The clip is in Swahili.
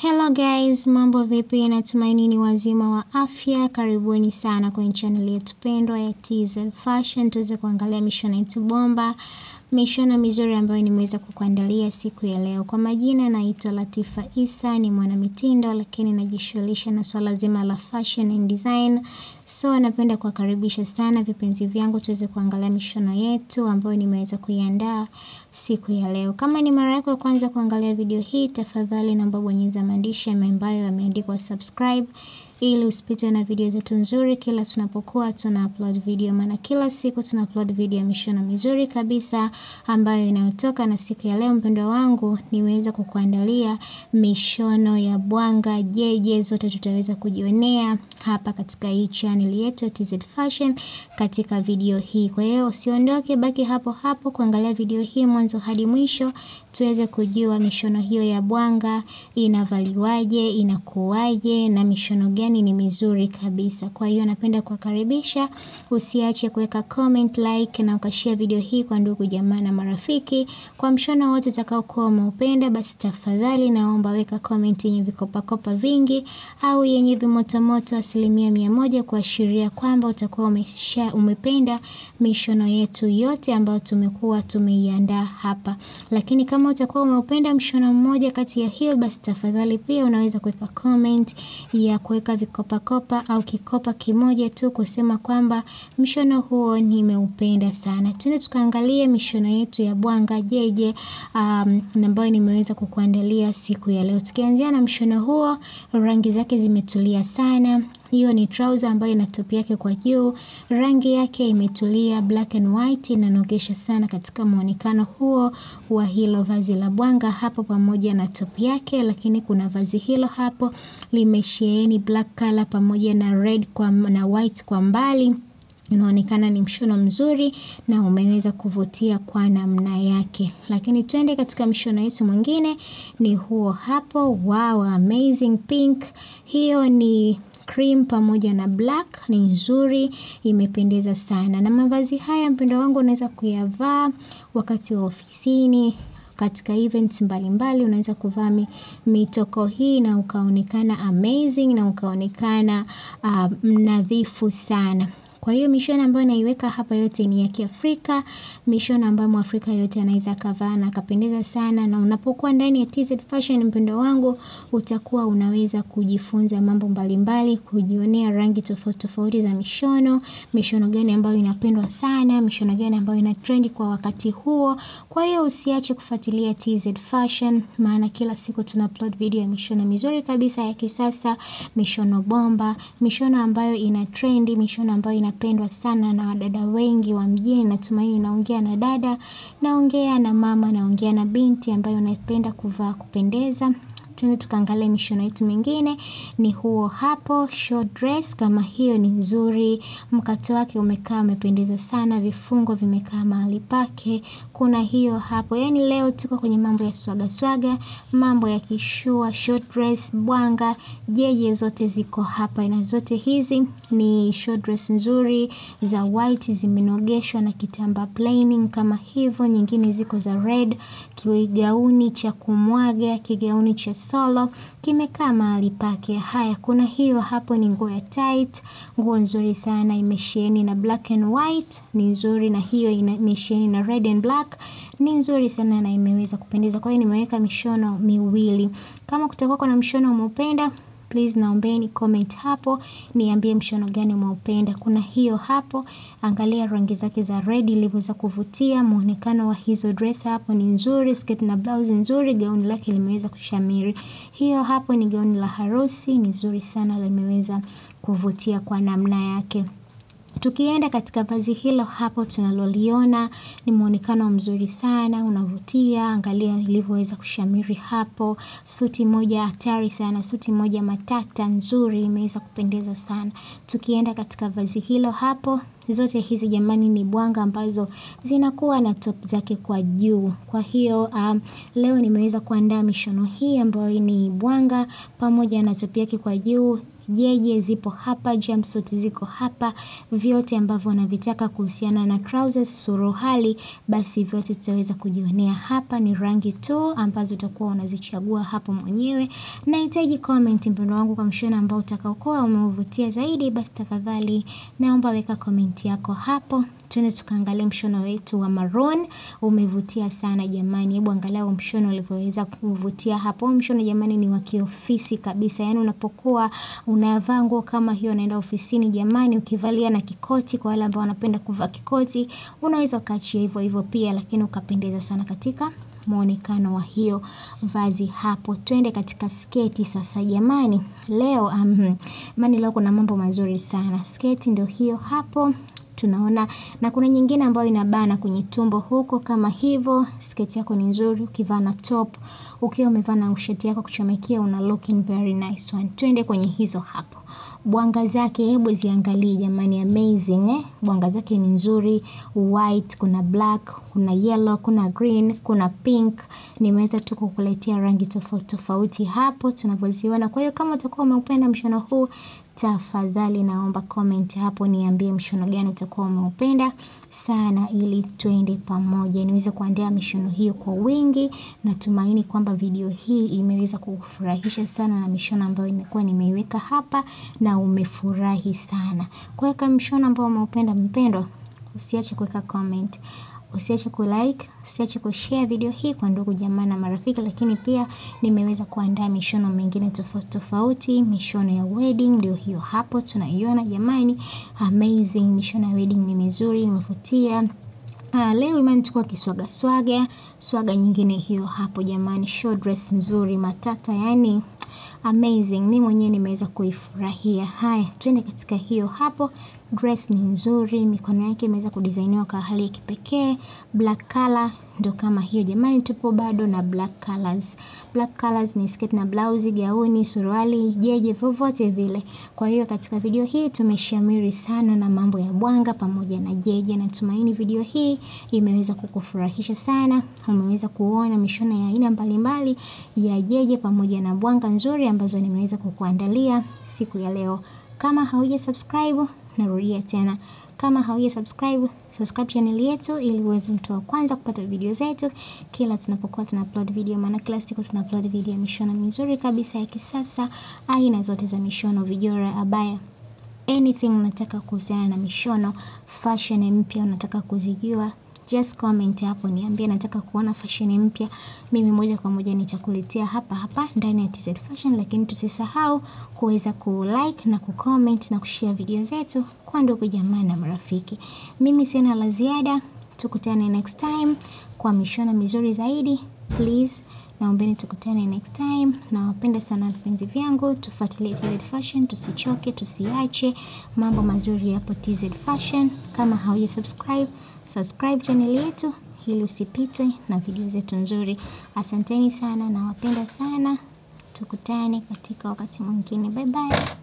Hello guys, mambo vipi? Natumaini ni wazima wa afya. Karibuni sana kwenye channel yetu pendwa ya TZ Fashion. Tuweze kuangalia mishono yetu bomba, mishono mizuri ambayo nimeweza kukuandalia siku ya leo. Kwa majina naitwa Latifa Isa, ni mwanamitindo lakini najishughulisha na swala zima la fashion and design. So napenda kuwakaribisha sana vipenzi vyangu tuweze kuangalia mishono yetu ambayo nimeweza kuiandaa siku ya leo. Kama ni mara yako ya kwanza kuangalia video hii, tafadhali naomba bonyeza maandishi ambayo yameandikwa subscribe ili usipitwe na video zetu nzuri kila tunapokuwa tuna-upload video, maana kila siku tuna-upload video ya mishono mizuri kabisa ambayo inayotoka. Na siku ya leo mpendwa wangu nimeweza kukuandalia mishono ya bwanga jeje, zote tutaweza kujionea hapa katika hii channel yetu TZ Fashion katika video hii. Kwa hiyo usiondoke, baki hapo hapo kuangalia video hii mwanzo hadi mwisho tuweze kujua mishono hiyo ya bwanga inavaliwaje, inakuwaje na mishono gani ni mizuri kabisa. Kwa hiyo napenda kuwakaribisha, usiache kuweka comment, like na ukashare video hii kwa ndugu jamaa na marafiki. Kwa mshono wote utakaokuwa umeupenda, basi tafadhali naomba weka comment yenye vikopakopa vingi au yenye vimotomoto 100% kuashiria kwamba utakuwa umependa mishono yetu yote ambayo tumekuwa tumeiandaa hapa. Lakini kama utakuwa umeupenda mshono mmoja kati ya hiyo, basi tafadhali pia unaweza kuweka comment ya kuweka vikopakopa au kikopa kimoja tu kusema kwamba mshono huo nimeupenda sana. Tuende tukaangalie mishono yetu ya bwanga jeje ambayo nimeweza kukuandalia siku ya leo. Tukianzia na mshono huo, rangi zake zimetulia sana. Hiyo ni trouser ambayo ina top yake kwa juu. Rangi yake imetulia black and white, inanogesha sana katika muonekano huo wa hilo vazi la bwanga hapo pamoja na top yake. Lakini kuna vazi hilo hapo limesheheni black color pamoja na red na white kwa mbali. Inaonekana ni mshono mzuri na umeweza kuvutia kwa namna yake. Lakini twende katika mshono yetu mwingine, ni huo hapo. Wow, amazing pink. Hiyo ni cream pamoja na black, ni nzuri, imependeza sana. Na mavazi haya mpendo wangu unaweza kuyavaa wakati wa ofisini, katika events mbalimbali unaweza kuvaa mitoko hii na ukaonekana amazing na ukaonekana nadhifu sana. Kwa hiyo mishono ambayo naiweka hapa yote ni ya Kiafrika, mishono ambayo Mwafrika yote anaweza kavaa na akapendeza sana. Na unapokuwa ndani ya TZ Fashion mpendo wangu, utakuwa unaweza kujifunza mambo mbalimbali, kujionea rangi tofauti tofauti za mishono, mishono gani ambayo inapendwa sana, mishono gani ambayo ina trend kwa wakati huo. Kwa hiyo usiache kufuatilia TZ Fashion, maana kila siku tuna-upload video ya mishono mizuri kabisa ya kisasa, mishono bomba, mishono ambayo ina trend, mishono ambayo inapendwa sana na wadada wengi wa mjini. Natumaini naongea na dada, naongea na mama, naongea na binti ambayo unapenda kuvaa kupendeza. Tuende tukaangalia mishono yetu mingine, ni huo hapo short dress. Kama hiyo ni nzuri, mkato wake umekaa umependeza sana, vifungo vimekaa mahali pake. Kuna hiyo hapo, yani leo tuko kwenye mambo ya swaga, mambo ya kishua. Short dress, bwanga, jeje zote ziko hapa, na zote hizi ni short dress nzuri za white, zimenogeshwa na kitambaa plaining kama hivyo. Nyingine ziko za red, kigauni cha kumwaga, kigauni cha solo, kimekaa mahali pake. Haya, kuna hiyo hapo ni nguo ya tight, nguo nzuri sana, imesheheni na black and white, ni nzuri. Na hiyo imesheheni na red and black, ni nzuri sana na imeweza kupendeza. Kwa hiyo nimeweka mishono miwili. Kama kutakuwa kuna mshono umeupenda, please naombeni comment hapo niambie mshono gani umeupenda. Kuna hiyo hapo, angalia rangi zake za red ilivyoweza kuvutia. Muonekano wa hizo dress hapo ni nzuri, skirt na blouse nzuri, gauni lake limeweza kushamiri. Hiyo hapo ni gauni la harusi, ni nzuri sana, limeweza kuvutia kwa namna yake. Tukienda katika vazi hilo hapo tunaloliona, ni muonekano mzuri sana, unavutia. Angalia ilivyoweza kushamiri hapo. Suti moja hatari sana, suti moja matata nzuri, imeweza kupendeza sana. Tukienda katika vazi hilo hapo, zote hizi jamani ni bwanga ambazo zinakuwa na top zake kwa juu. Kwa hiyo leo nimeweza kuandaa mishono hii ambayo ni bwanga pamoja na top yake kwa juu. jeje zipo hapa, jumpsuit ziko hapa, vyote ambavyo unavitaka kuhusiana na trousers, suruali, basi vyote tutaweza kujionea hapa. Ni rangi tu ambazo utakuwa unazichagua hapo mwenyewe. Nahitaji comment mpendo wangu kwa mshono ambao utakaokuwa umeuvutia zaidi, basi tafadhali naomba weka comment yako hapo. Tuende tukaangalia mshono wetu wa maroon, umevutia sana jamani. Hebu angalia mshono ulivyoweza kuvutia hapo. Mshono jamani ni wa kiofisi kabisa. Yaani unapokuwa unavaa nguo kama hiyo unaenda ofisini jamani, ukivalia na kikoti, kwa wale ambao wanapenda kuvaa kikoti, unaweza ukaachia hivyo hivyo pia, lakini ukapendeza sana katika muonekano wa hiyo vazi hapo. Twende katika sketi sasa jamani. Leo leo kuna mambo mazuri sana. Sketi ndio hiyo hapo tunaona, na kuna nyingine ambayo inabana kwenye tumbo huko kama hivyo. Sketi yako ni nzuri ukivaa na top, ukiwa umevaa na shati yako kuchomekia, una looking very nice one. Twende kwenye hizo hapo. Bwanga zake hebu ziangalie jamani, amazing Bwanga zake ni nzuri, white, kuna black, kuna yellow, kuna green, kuna pink. Nimeweza tu kukuletea rangi tofauti tofauti hapo tunavyoziona. Kwa hiyo kama utakuwa umeupenda mshono huu, tafadhali naomba comment hapo niambie mshono gani utakuwa umeupenda sana, ili twende pamoja niweze kuandaa mishono hiyo kwa wingi. Natumaini kwamba video hii imeweza kukufurahisha sana na mishono ambayo nimekuwa nimeiweka hapa na umefurahi sana. Kwa hiyo kama mshono ambao umeupenda mpendwa, usiache kuweka comment, usiache kulike, usiache kushare video hii kwa ndugu jamaa na marafiki. Lakini pia nimeweza kuandaa mishono mingine tofauti tofauti. Mishono ya wedding ndio hiyo hapo tunaiona jamani, amazing. Mishono ya wedding ni mizuri, imevutia. Leo imani tukua swaga nyingine hiyo hapo jamani. Show dress nzuri matata, yani amazing. Mimi mwenyewe nimeweza kuifurahia. Haya, twende katika hiyo hapo. Dress ni nzuri, mikono yake imeweza kudesigniwa kwa hali ya kipekee. Black color ndio kama hiyo jamani, tupo bado na black colors. Black colors ni skirt na blouse, gauni, suruali, jeje, vovote vile. Kwa hiyo katika video hii tumeshamiri sana na mambo ya bwanga pamoja na jeje. Natumaini video hii imeweza kukufurahisha sana. Umeweza kuona mishono ya aina mbalimbali ya jeje pamoja na bwanga nzuri ambazo nimeweza kukuandalia siku ya leo. Kama hauja subscribe, narudia tena, kama hauja subscribe channel yetu ili uweze mtu wa kwanza kupata video zetu kila tunapokuwa tuna-upload video, maana kila siku tuna-upload video mishono mizuri kabisa ya kisasa, aina zote za mishono, vijora, abaya, anything unataka kuhusiana na mishono, fashion mpya unataka kuzijua, just comment hapo niambie nataka kuona fashion mpya. Mimi moja kwa moja nitakuletea hapa ndani ya TZ Fashion. Lakini tusisahau kuweza ku-like na ku-comment na kushare video zetu kwa ndugu jamaa na marafiki. Mimi sina la ziada, tukutane next time kwa mishono mizuri zaidi. Please naombeni tukutane next time. Nawapenda sana vipenzi vyangu, tufuatilie TZ Fashion, tusichoke, tusiache. Mambo mazuri yapo TZ Fashion. Kama hauja subscribe channel yetu ili usipitwe na video zetu nzuri. Asanteni sana, nawapenda sana. Tukutane katika wakati mwingine. Bye bye.